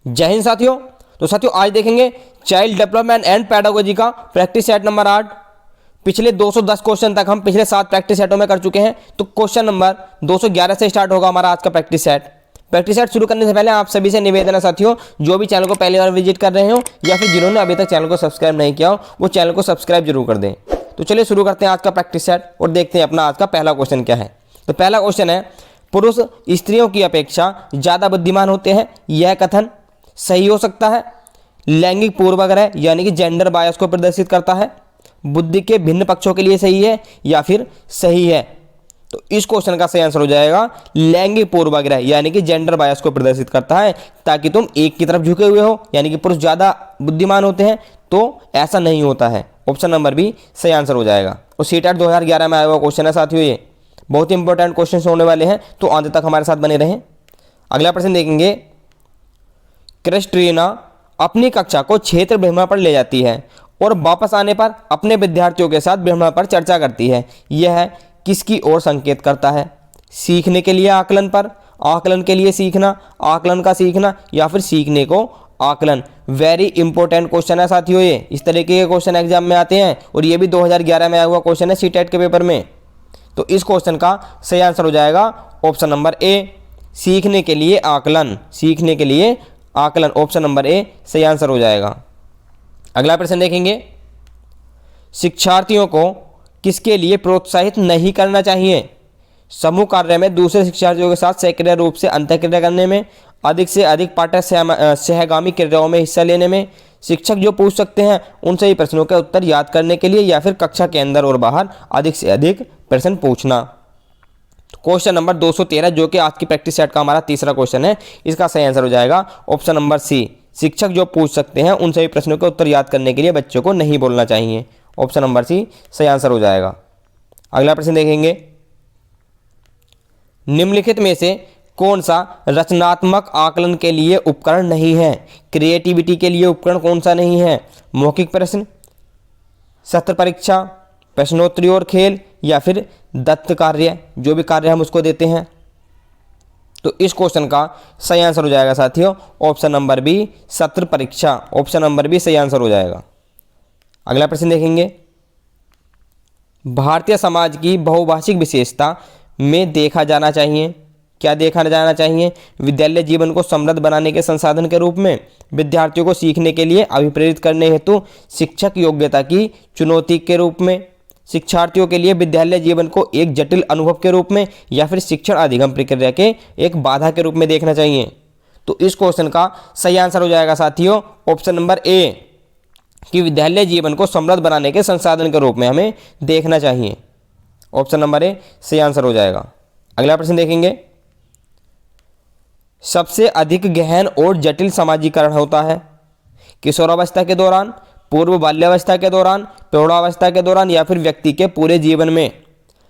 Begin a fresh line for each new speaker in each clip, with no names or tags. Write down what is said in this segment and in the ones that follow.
जय हिंद साथियों। तो साथियों आज देखेंगे चाइल्ड डेवलपमेंट एंड पैडागोजी का प्रैक्टिस सेट नंबर 8। पिछले 210 क्वेश्चन तक हम पिछले 7 प्रैक्टिस सेटों में कर चुके हैं। तो क्वेश्चन नंबर 211 से स्टार्ट होगा हमारा आज का प्रैक्टिस सेट। प्रैक्टिस सेट शुरू करने से पहले आप सभी से निवेदन है साथियों, जो भी चैनल को पहली बार विजिट कर रहे हो या फिर जिन्होंने अभी तक चैनल को सब्सक्राइब नहीं किया हो वो चैनल को सब्सक्राइब जरूर कर दें। तो चलिए शुरू करते हैं आज का प्रैक्टिस सेट और देखते हैं अपना आज का पहला क्वेश्चन क्या है। तो पहला क्वेश्चन है, पुरुष स्त्रियों की अपेक्षा ज़्यादा बुद्धिमान होते हैं, यह कथन सही हो सकता है? लैंगिक पूर्वाग्रह यानी कि जेंडर बायस को प्रदर्शित करता है, बुद्धि के भिन्न पक्षों के लिए सही है या फिर सही है? तो इस क्वेश्चन का सही आंसर हो जाएगा लैंगिक पूर्वाग्रह यानी कि जेंडर बायस को प्रदर्शित करता है, ताकि तुम एक की तरफ झुके हुए हो यानी कि पुरुष ज़्यादा बुद्धिमान होते हैं, तो ऐसा नहीं होता है। ऑप्शन नंबर बी सही आंसर हो जाएगा। और सीटेट 2011 में आया हुआ क्वेश्चन है साथियों, ये बहुत ही इंपॉर्टेंट क्वेश्चन होने वाले हैं, तो अंत तक हमारे साथ बने रहें। अगला प्रश्न देखेंगे, क्रिस्टीना अपनी कक्षा को क्षेत्र भ्रमण पर ले जाती है और वापस आने पर अपने विद्यार्थियों के साथ भ्रमण पर चर्चा करती है, यह किसकी ओर संकेत करता है? सीखने के लिए आकलन पर, आकलन के लिए सीखना, आकलन का सीखना या फिर सीखने को आकलन? वेरी इंपॉर्टेंट क्वेश्चन है साथियों, ये इस तरीके के क्वेश्चन एग्जाम में आते हैं और ये भी 2011 में आया हुआ क्वेश्चन है सीटेट के पेपर में। तो इस क्वेश्चन का सही आंसर हो जाएगा ऑप्शन नंबर ए, सीखने के लिए आकलन, सीखने के लिए आकलन। ऑप्शन नंबर ए सही आंसर हो जाएगा। अगला प्रश्न देखेंगे, शिक्षार्थियों को किसके लिए प्रोत्साहित नहीं करना चाहिए? समूह कार्य में दूसरे शिक्षार्थियों के साथ सक्रिय रूप से अंतःक्रिया करने में, अधिक से अधिक पाठ्य सहगामी क्रियाओं में हिस्सा लेने में, शिक्षक जो पूछ सकते हैं उन सही प्रश्नों के उत्तर याद करने के लिए, या फिर कक्षा के अंदर और बाहर अधिक से अधिक प्रश्न पूछना? क्वेश्चन नंबर 213 जो कि आज की प्रैक्टिस सेट का हमारा तीसरा क्वेश्चन है, इसका सही आंसर हो जाएगा ऑप्शन नंबर सी, शिक्षक जो पूछ सकते हैं उन सभी प्रश्नों के उत्तर याद करने के लिए बच्चों को नहीं बोलना चाहिए। ऑप्शन नंबर सी सही आंसर हो जाएगा। अगला प्रश्न देखेंगे, निम्नलिखित में से कौन सा रचनात्मक आकलन के लिए उपकरण नहीं है? क्रिएटिविटी के लिए उपकरण कौन सा नहीं है? मौखिक प्रश्न, सत्र परीक्षा, प्रश्नोत्तरी और खेल, या फिर दत्त कार्य, जो भी कार्य हम उसको देते हैं? तो इस क्वेश्चन का सही आंसर हो जाएगा साथियों ऑप्शन नंबर बी, सत्र परीक्षा। ऑप्शन नंबर बी सही आंसर हो जाएगा। अगला प्रश्न देखेंगे, भारतीय समाज की बहुभाषिक विशेषता में देखा जाना चाहिए, क्या देखा जाना चाहिए? विद्यालय जीवन को समृद्ध बनाने के संसाधन के रूप में, विद्यार्थियों को सीखने के लिए अभिप्रेरित करने हेतु शिक्षक योग्यता की चुनौती के रूप में, शिक्षार्थियों के लिए विद्यालय जीवन को एक जटिल अनुभव के रूप में, या फिर शिक्षण अधिगम प्रक्रिया के एक बाधा के रूप में देखना चाहिए? तो इस क्वेश्चन का सही आंसर हो जाएगा साथियों ऑप्शन नंबर ए, कि विद्यालय जीवन को समृद्ध बनाने के संसाधन के रूप में हमें देखना चाहिए। ऑप्शन नंबर ए सही आंसर हो जाएगा। अगला प्रश्न देखेंगे, सबसे अधिक गहन और जटिल समाजीकरण होता है किशोरावस्था के दौरान, पूर्व बाल्यावस्था के दौरान, प्रौढ़ावस्था के दौरान, या फिर व्यक्ति के पूरे जीवन में?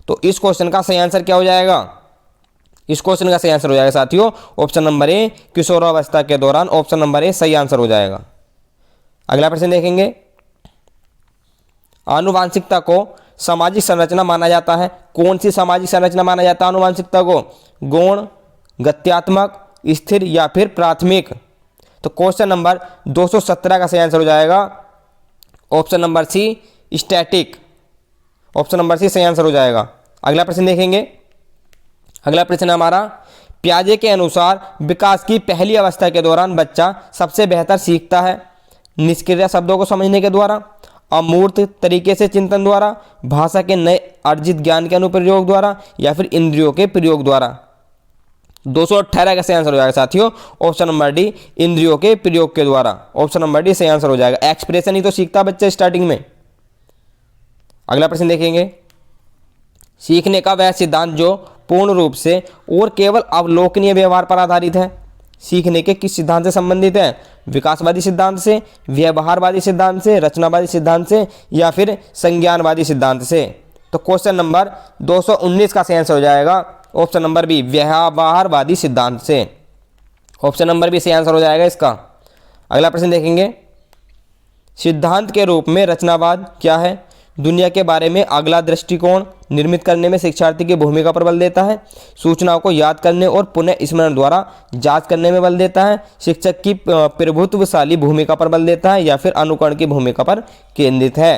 तो इस क्वेश्चन का सही आंसर क्या हो जाएगा? इस क्वेश्चन का सही आंसर हो जाएगा साथियों ऑप्शन नंबर ए, किशोरावस्था के दौरान। ऑप्शन नंबर ए सही आंसर हो जाएगा। अगला प्रश्न देखेंगे, आनुवांशिकता को सामाजिक संरचना माना जाता है, कौन सी सामाजिक संरचना माना जाता है आनुवांशिकता को? गौण, गत्यात्मक, स्थिर, या फिर प्राथमिक? तो क्वेश्चन नंबर 217 का सही आंसर हो जाएगा option number C, static. Option number C सही आंसर हो जाएगा। अगला प्रश्न देखेंगे, अगला प्रश्न हमारा, पियाजे के अनुसार विकास की पहली अवस्था के दौरान बच्चा सबसे बेहतर सीखता है निष्क्रिय शब्दों को समझने के द्वारा, अमूर्त तरीके से चिंतन द्वारा, भाषा के नए अर्जित ज्ञान के अनुप्रयोग द्वारा, या फिर इंद्रियों के प्रयोग द्वारा? 218 का सही आंसर हो जाएगा साथियों ऑप्शन नंबर डी, इंद्रियों के प्रयोग के द्वारा। ऑप्शन नंबर डी सही आंसर हो जाएगा। एक्सप्रेशन ही तो सीखता बच्चा स्टार्टिंग में। अगला प्रश्न देखेंगे, सीखने का वह सिद्धांत जो पूर्ण रूप से और केवल अवलोकनीय व्यवहार पर आधारित है, सीखने के किस सिद्धांत से संबंधित है? विकासवादी सिद्धांत से, व्यवहारवादी सिद्धांत से, रचनावादी सिद्धांत से, या फिर संज्ञानवादी सिद्धांत से? तो क्वेश्चन नंबर 219 का सही आंसर हो जाएगा ऑप्शन नंबर बी, व्यवहारवादी सिद्धांत से। ऑप्शन नंबर बी सही आंसर हो जाएगा इसका। अगला प्रश्न देखेंगे, सिद्धांत के रूप में रचनावाद क्या है? दुनिया के बारे में अगला दृष्टिकोण निर्मित करने में शिक्षार्थी की भूमिका पर बल देता है। सूचनाओं को याद करने और पुनः स्मरण द्वारा जांच करने में बल देता है। शिक्षक की प्रभुत्वशाली भूमिका पर बल देता है या फिर अनुकरण की भूमिका पर केंद्रित है।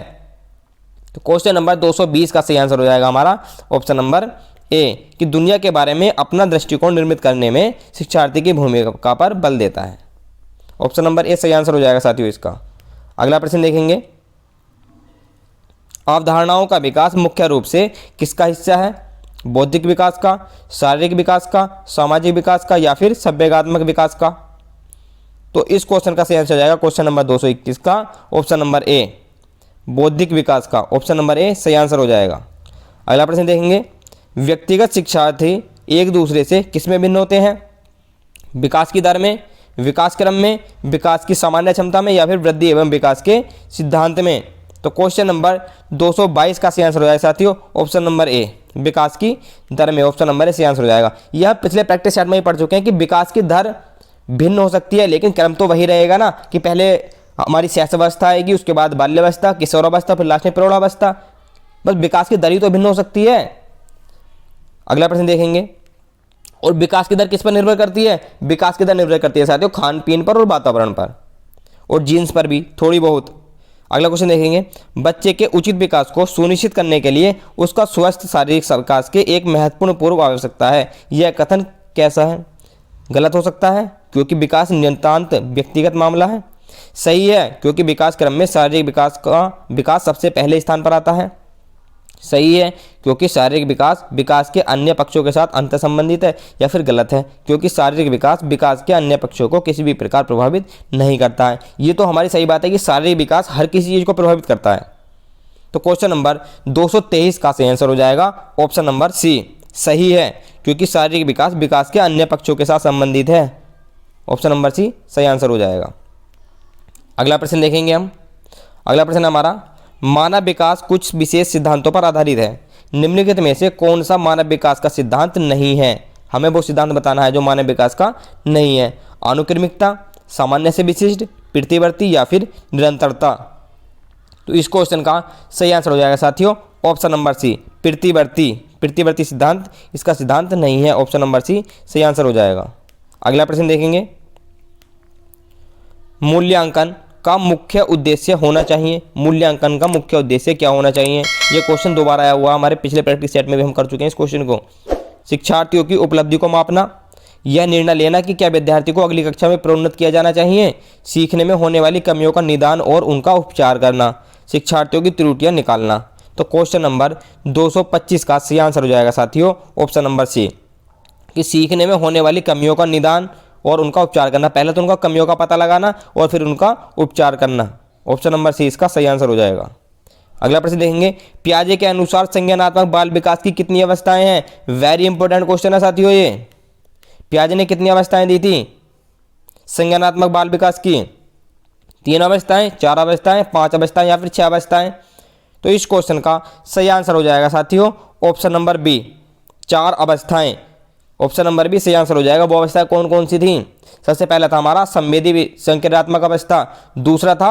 तो क्वेश्चन नंबर 220 का सही आंसर हो जाएगा हमारा ऑप्शन नंबर ए कि दुनिया के बारे में अपना दृष्टिकोण निर्मित करने में शिक्षार्थी की भूमिका पर बल देता है। ऑप्शन नंबर ए सही आंसर हो जाएगा साथियों इसका। अगला प्रश्न देखेंगे, अवधारणाओं का विकास मुख्य रूप से किसका हिस्सा है? बौद्धिक विकास का, शारीरिक विकास का, सामाजिक विकास का या फिर संवेगात्मक विकास का? तो इस क्वेश्चन का सही आंसर हो जाएगा क्वेश्चन नंबर 221 का ऑप्शन नंबर ए, बौद्धिक विकास का। ऑप्शन नंबर ए सही आंसर हो जाएगा। अगला प्रश्न देखेंगे, व्यक्तिगत शिक्षार्थी एक दूसरे से किस में भिन्न होते हैं? विकास की दर में, विकास क्रम में, विकास की सामान्य क्षमता में या फिर वृद्धि एवं विकास के सिद्धांत में? तो क्वेश्चन नंबर 222 का सही आंसर हो जाएगा साथियों ऑप्शन नंबर ए, विकास की दर में। ऑप्शन नंबर ए सही आंसर हो जाएगा। यह पिछले प्रैक्टिस सेट में ही पढ़ चुके हैं कि विकास की दर भिन्न हो सकती है लेकिन क्रम तो वही रहेगा ना, कि पहले हमारी शैशवावस्था आएगी, उसके बाद बाल्यावस्था, किशोरावस्था, फिर लास्ट में प्रौढ़ावस्था। बस विकास की दर ही तो भिन्न हो सकती है। अगला प्रश्न देखेंगे, और विकास की दर किस पर निर्भर करती है? विकास की दर निर्भर करती है साथियों खान पीन पर और वातावरण पर और जीन्स पर भी थोड़ी बहुत। अगला क्वेश्चन देखेंगे, बच्चे के उचित विकास को सुनिश्चित करने के लिए उसका स्वस्थ शारीरिक विकास के एक महत्वपूर्ण पूर्व आवश्यकता है। यह कथन कैसा है? गलत हो सकता है क्योंकि विकास नितांत व्यक्तिगत मामला है। सही है क्योंकि विकास क्रम में शारीरिक विकास सबसे पहले स्थान पर आता है। सही है क्योंकि शारीरिक विकास के अन्य पक्षों के साथ अंतर संबंधित है। या फिर गलत है क्योंकि शारीरिक विकास के अन्य पक्षों को किसी भी प्रकार प्रभावित नहीं करता है। ये तो हमारी सही बात है कि शारीरिक विकास हर किसी चीज़ को प्रभावित करता है। तो क्वेश्चन नंबर 223 का सही आंसर हो जाएगा ऑप्शन नंबर सी, सही है क्योंकि शारीरिक विकास के अन्य पक्षों के साथ संबंधित है। ऑप्शन नंबर सी सही आंसर हो जाएगा। अगला प्रश्न देखेंगे हम। अगला प्रश्न हमारा, मानव विकास कुछ विशेष सिद्धांतों पर आधारित है। निम्नलिखित में से कौन सा मानव विकास का सिद्धांत नहीं है? हमें वो सिद्धांत बताना है जो मानव विकास का नहीं है। अनुक्रमिकता, सामान्य से विशिष्ट, प्रतिवर्ती या फिर निरंतरता? तो इस क्वेश्चन का सही आंसर हो जाएगा साथियों ऑप्शन नंबर सी, प्रतिवर्ती सिद्धांत इसका सिद्धांत नहीं है। ऑप्शन नंबर सी सही आंसर हो जाएगा। अगला प्रश्न देखेंगे, मूल्यांकन का मुख्य उद्देश्य होना चाहिए। मूल्यांकन का मुख्य उद्देश्य क्या होना चाहिए? ये क्वेश्चन दोबारा आया हुआ, हमारे पिछले प्रैक्टिस सेट में भी हम कर चुके हैं इस क्वेश्चन को। शिक्षार्थियों की उपलब्धि को मापना, यह निर्णय लेना कि क्या विद्यार्थी को अगली कक्षा में प्रोन्नत किया जाना चाहिए, सीखने में होने वाली कमियों का निदान और उनका उपचार करना, शिक्षार्थियों की त्रुटियां निकालना। तो क्वेश्चन नंबर 225 का सही आंसर हो जाएगा साथियों ऑप्शन नंबर सी, कि सीखने में होने वाली कमियों का निदान और उनका उपचार करना। पहले तो उनका कमियों का पता लगाना और फिर उनका उपचार करना। ऑप्शन नंबर सी इसका सही आंसर हो जाएगा। अगला प्रश्न देखेंगे, पियाजे के अनुसार संज्ञानात्मक बाल विकास की कितनी अवस्थाएं हैं? वेरी इंपॉर्टेंट क्वेश्चन है साथियों ये। पियाजे ने कितनी अवस्थाएं दी थी संज्ञानात्मक बाल विकास की? 3 अवस्थाएं, 4 अवस्थाएं, 5 अवस्थाएं या फिर 6 अवस्थाएं? तो इस क्वेश्चन का सही आंसर हो जाएगा साथियों ऑप्शन नंबर बी, 4 अवस्थाएं। ऑप्शन नंबर बी सही आंसर हो जाएगा। वो अवस्थाएं कौन कौन सी थी? सबसे पहला था हमारा संवेदी संकेतात्मक अवस्था, दूसरा था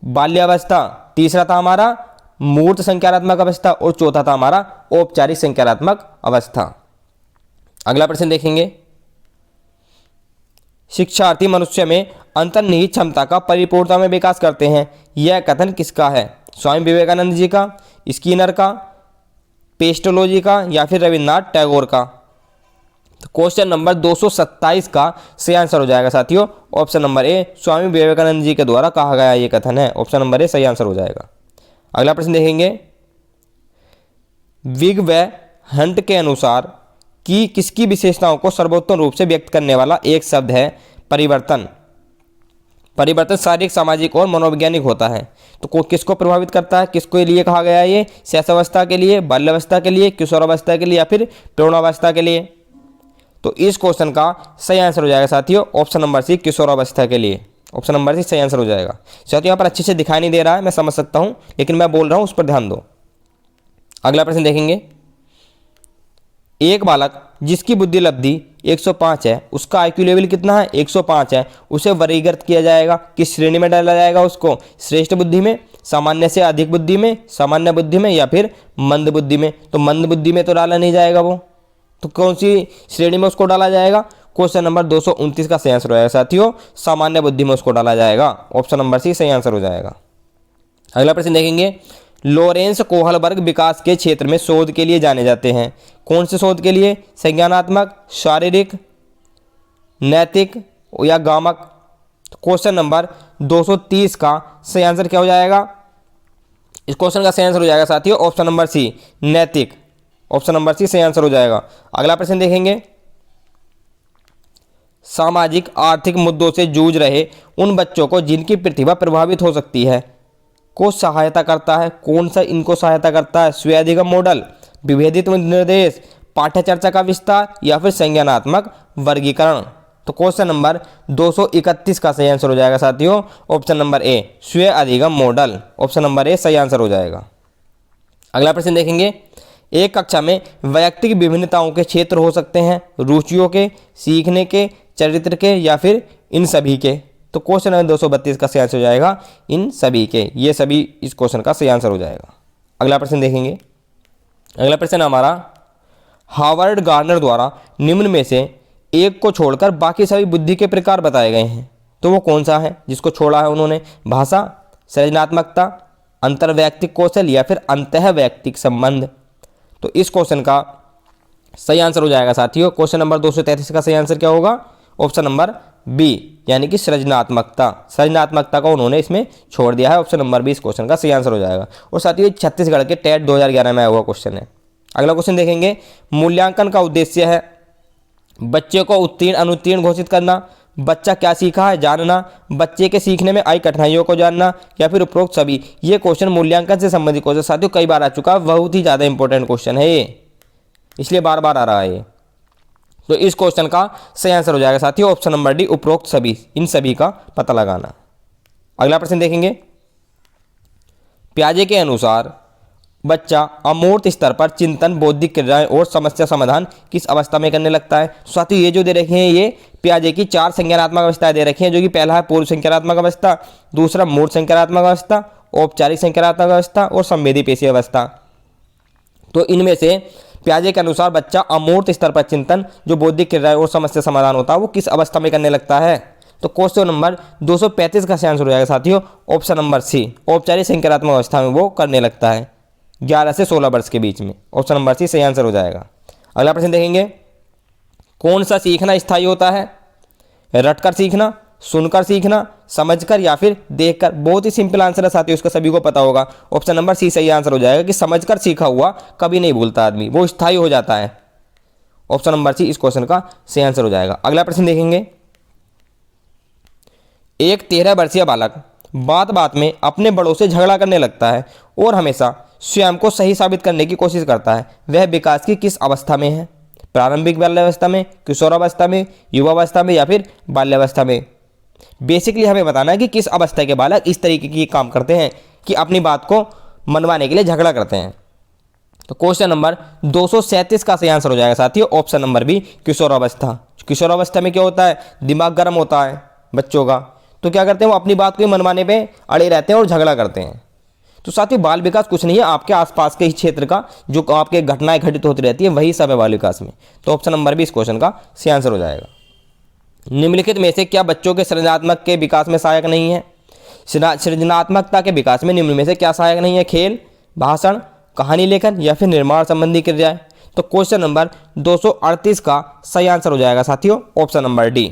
बाल्यावस्था, तीसरा था हमारा मूर्त संज्ञानात्मक अवस्था और चौथा था हमारा औपचारिक संज्ञानात्मक अवस्था। अगला प्रश्न देखेंगे, शिक्षार्थी मनुष्य में अंतर्निहित क्षमता का परिपूर्णता में विकास करते हैं। यह कथन किसका है? स्वामी विवेकानंद जी का, स्किनर का, पेस्टोलॉजी का या फिर रविन्द्रनाथ टैगोर का? तो क्वेश्चन नंबर 227 का सही आंसर हो जाएगा साथियों ऑप्शन नंबर ए, स्वामी विवेकानंद जी के द्वारा कहा गया ये कथन है। ऑप्शन नंबर ए सही आंसर हो जाएगा। अगला प्रश्न देखेंगे, विग व हंट के अनुसार कि किसकी विशेषताओं को सर्वोत्तम रूप से व्यक्त करने वाला एक शब्द है परिवर्तन? परिवर्तन शारीरिक, सामाजिक और मनोवैज्ञानिक होता है। तो किसको प्रभावित करता है? किसके लिए कहा गया है ये? शैशवावस्था के लिए, बाल्यावस्था के लिए, किशोरावस्था के लिए या फिर प्रौढ़ावस्था के लिए? तो इस क्वेश्चन का सही आंसर हो जाएगा साथियों ऑप्शन नंबर सी, किशोरावस्था के लिए। ऑप्शन नंबर सी सही आंसर हो जाएगा। साथियों यहाँ पर अच्छे से दिखाई नहीं दे रहा है, मैं समझ सकता हूँ, लेकिन मैं बोल रहा हूँ उस पर ध्यान दो। अगला प्रश्न देखेंगे, एक बालक जिसकी बुद्धि लब्धि 105 है, उसका IQ लेवल कितना है? 105 है। उसे वर्गीकृत किया जाएगा, किस श्रेणी में डाला जाएगा? उसको श्रेष्ठ बुद्धि में, सामान्य से अधिक बुद्धि में, सामान्य बुद्धि में या फिर मंद बुद्धि में। तो मंद बुद्धि में तो डाला नहीं जाएगा वो, तो कौन सी श्रेणी में उसको डाला जाएगा? क्वेश्चन नंबर 229 का सही आंसर हो जाएगा साथियों, सामान्य बुद्धि में उसको डाला जाएगा। ऑप्शन नंबर सी सही आंसर हो जाएगा। अगला प्रश्न देखेंगे, लॉरेंस कोहलबर्ग विकास के क्षेत्र में शोध के लिए जाने जाते हैं। कौन से शोध के लिए? संज्ञानात्मक, शारीरिक, नैतिक या गामक। क्वेश्चन नंबर 230 का सही आंसर क्या हो जाएगा? इस क्वेश्चन का सही आंसर हो जाएगा साथियों ऑप्शन नंबर सी, नैतिक। ऑप्शन नंबर सी सही आंसर हो जाएगा। अगला प्रश्न देखेंगे, सामाजिक आर्थिक मुद्दों से जूझ रहे उन बच्चों को जिनकी प्रतिभा प्रभावित हो सकती है को सहायता करता है। कौन सा इनको सहायता करता है? स्व-अधिगम मॉडल, विभेदित निर्देश, पाठ्य चर्चा का विस्तार या फिर संज्ञानात्मक वर्गीकरण। तो क्वेश्चन नंबर 231 का सही आंसर हो जाएगा साथियों ऑप्शन नंबर ए, स्व-अधिगम मॉडल। ऑप्शन नंबर ए सही आंसर हो जाएगा। अगला प्रश्न देखेंगे, एक कक्षा में वैयक्तिक विभिन्नताओं के क्षेत्र हो सकते हैं, रुचियों के, सीखने के, चरित्र के या फिर इन सभी के। तो क्वेश्चन नंबर 232 का सही आंसर हो जाएगा इन सभी के। ये सभी इस क्वेश्चन का सही आंसर हो जाएगा। अगला प्रश्न देखेंगे, अगला प्रश्न हमारा, हार्वर्ड गार्डनर द्वारा निम्न में से एक को छोड़कर बाकी सभी बुद्धि के प्रकार बताए गए हैं। तो वो कौन सा है जिसको छोड़ा है उन्होंने? भाषा, सृजनात्मकता, अंतर्वैयक्तिक कौशल या फिर अंतःवैयक्तिक संबंध। तो इस क्वेश्चन का सही आंसर हो जाएगा साथियों क्वेश्चन नंबर 233 का सही आंसर क्या होगा? ऑप्शन नंबर बी, यानी कि सृजनात्मकता। सृजनात्मकता को उन्होंने इसमें छोड़ दिया है। ऑप्शन नंबर बी इस क्वेश्चन का सही आंसर हो जाएगा। और साथियों छत्तीसगढ़ के टेट 2011 में आया हुआ क्वेश्चन है। अगला क्वेश्चन देखेंगे, मूल्यांकन का उद्देश्य है बच्चे को उत्तीर्ण अनुत्तीर्ण घोषित करना, बच्चा क्या सीखा है जानना, बच्चे के सीखने में आई कठिनाइयों को जानना या फिर उपरोक्त सभी। ये क्वेश्चन मूल्यांकन से संबंधित क्वेश्चन साथियों कई बार आ चुका है, बहुत ही ज़्यादा इंपॉर्टेंट क्वेश्चन है ये, इसलिए बार बार आ रहा है ये। तो इस क्वेश्चन का सही आंसर हो जाएगा साथियों ऑप्शन नंबर डी, उपरोक्त सभी, इन सभी का पता लगाना। अगला प्रश्न देखेंगे, पियाजे के अनुसार बच्चा अमूर्त स्तर पर चिंतन, बौद्धिक क्रियाएं और समस्या समाधान किस अवस्था में करने लगता है? साथियों ये जो दे रखे हैं ये पियाजे की 4 संज्ञानात्मक अवस्थाएं दे रखी हैं, जो कि पहला है पूर्व संज्ञानात्मक अवस्था, दूसरा मूर्त संज्ञानात्मक अवस्था, औपचारिक संज्ञानात्मक अवस्था और संवेदी पेशी अवस्था। तो इनमें से पियाजे के अनुसार बच्चा अमूर्त स्तर पर चिंतन, जो बौद्धिक क्रियाएं और समस्या समाधान होता है, वो किस अवस्था में करने लगता है? तो क्वेश्चन नंबर 235 का सही आंसर हो जाएगा साथियों ऑप्शन नंबर सी, औपचारिक संज्ञानात्मक अवस्था में वो करने लगता है 11 से 16 वर्ष के बीच में। ऑप्शन नंबर सी सही आंसर हो जाएगा। अगला प्रश्न देखेंगे, कौन सा सीखना स्थायी होता है? रटकर सीखना, सुनकर सीखना, समझकर या फिर देखकर। बहुत ही सिंपल आंसर है साथियों, इसका सभी को पता होगा। ऑप्शन नंबर सी सही आंसर हो जाएगा कि समझकर सीखा हुआ कभी नहीं भूलता आदमी, वो स्थायी हो जाता है। ऑप्शन नंबर सी इस क्वेश्चन का सही आंसर हो जाएगा। अगला प्रश्न देखेंगे, एक 13 वर्षीय बालक बात बात में अपने बड़ों से झगड़ा करने लगता है और हमेशा स्वयं को सही साबित करने की कोशिश करता है। वह विकास की किस अवस्था में है? प्रारंभिक बाल्यावस्था में, किशोरावस्था में, युवावस्था में या फिर बाल्यावस्था में? बेसिकली हमें बताना है कि किस अवस्था के बालक इस तरीके की काम करते हैं कि अपनी बात को मनवाने के लिए झगड़ा करते हैं। तो क्वेश्चन नंबर 237 का सही आंसर हो जाएगा साथियों ऑप्शन नंबर बी, किशोरावस्था। किशोरावस्था में क्या होता है? दिमाग गर्म होता है बच्चों का, तो क्या करते हैं वो अपनी बात को मनवाने पे अड़े रहते हैं और झगड़ा करते हैं। तो साथियों बाल विकास कुछ नहीं है, आपके आसपास के ही क्षेत्र का जो आपके घटनाएं घटित होती रहती है वही सब है बाल विकास में। तो ऑप्शन नंबर बी इस क्वेश्चन का सही आंसर हो जाएगा। निम्नलिखित में से क्या बच्चों के सृजनात्मक के विकास में सहायक नहीं है? सृजनात्मकता के विकास में निम्न में से क्या सहायक नहीं है? खेल, भाषण, कहानी लेखन या फिर निर्माण संबंधी क्रियाएं। तो क्वेश्चन नंबर 238 का सही आंसर हो जाएगा साथियों ऑप्शन नंबर डी,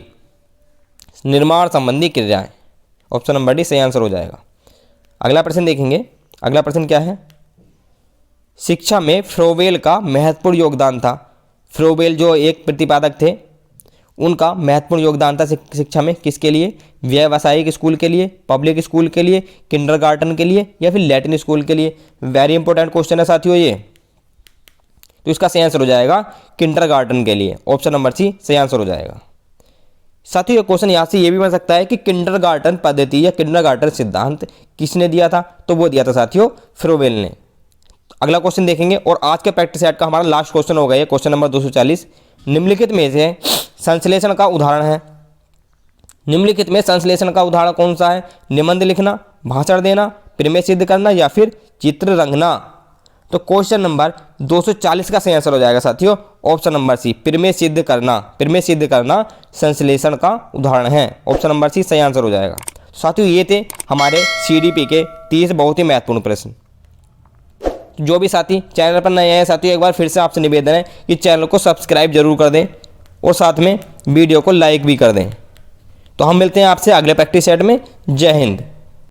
निर्माण संबंधी क्रियाएं। ऑप्शन नंबर डी सही आंसर हो जाएगा। अगला प्रश्न देखेंगे, अगला प्रश्न क्या है? शिक्षा में फ्रोबेल का महत्वपूर्ण योगदान था। फ्रोबेल जो एक प्रतिपादक थे, उनका महत्वपूर्ण योगदान था शिक्षा में किसके लिए? व्यावसायिक स्कूल के लिए, पब्लिक स्कूल के लिए, किंडरगार्टन के लिए या फिर लैटिन स्कूल के लिए? वेरी इंपॉर्टेंट क्वेश्चन है साथियों ये। तो इसका सही आंसर हो जाएगा किंडरगार्टन के लिए। ऑप्शन नंबर सी सही आंसर हो जाएगा। साथियों ये क्वेश्चन यहाँ से ये भी बन सकता है कि किंडरगार्टन पद्धति या किंडरगार्टन सिद्धांत किसने दिया था? तो वो दिया था साथियों फ्रोबेल ने। अगला क्वेश्चन देखेंगे और आज के प्रैक्टिस सेट का हमारा लास्ट क्वेश्चन हो गया है क्वेश्चन नंबर 240। निम्नलिखित में से संश्लेषण का उदाहरण है। निम्नलिखित में संश्लेषण का उदाहरण कौन सा है? निबंध लिखना, भाषण देना, प्रमेय सिद्ध करना या फिर चित्र रंगना। तो क्वेश्चन नंबर 240 का सही आंसर हो जाएगा साथियों ऑप्शन नंबर सी, प्रमेय सिद्ध करना। प्रमेय सिद्ध करना संश्लेषण का उदाहरण है। ऑप्शन नंबर सी सही आंसर हो जाएगा। साथियों ये थे हमारे CDP के 30 बहुत ही महत्वपूर्ण प्रश्न। जो भी साथी चैनल पर नए हैं साथियों, एक बार फिर से आपसे निवेदन है कि चैनल को सब्सक्राइब जरूर कर दें और साथ में वीडियो को लाइक भी कर दें। तो हम मिलते हैं आपसे अगले प्रैक्टिस सेट में। जय हिंद।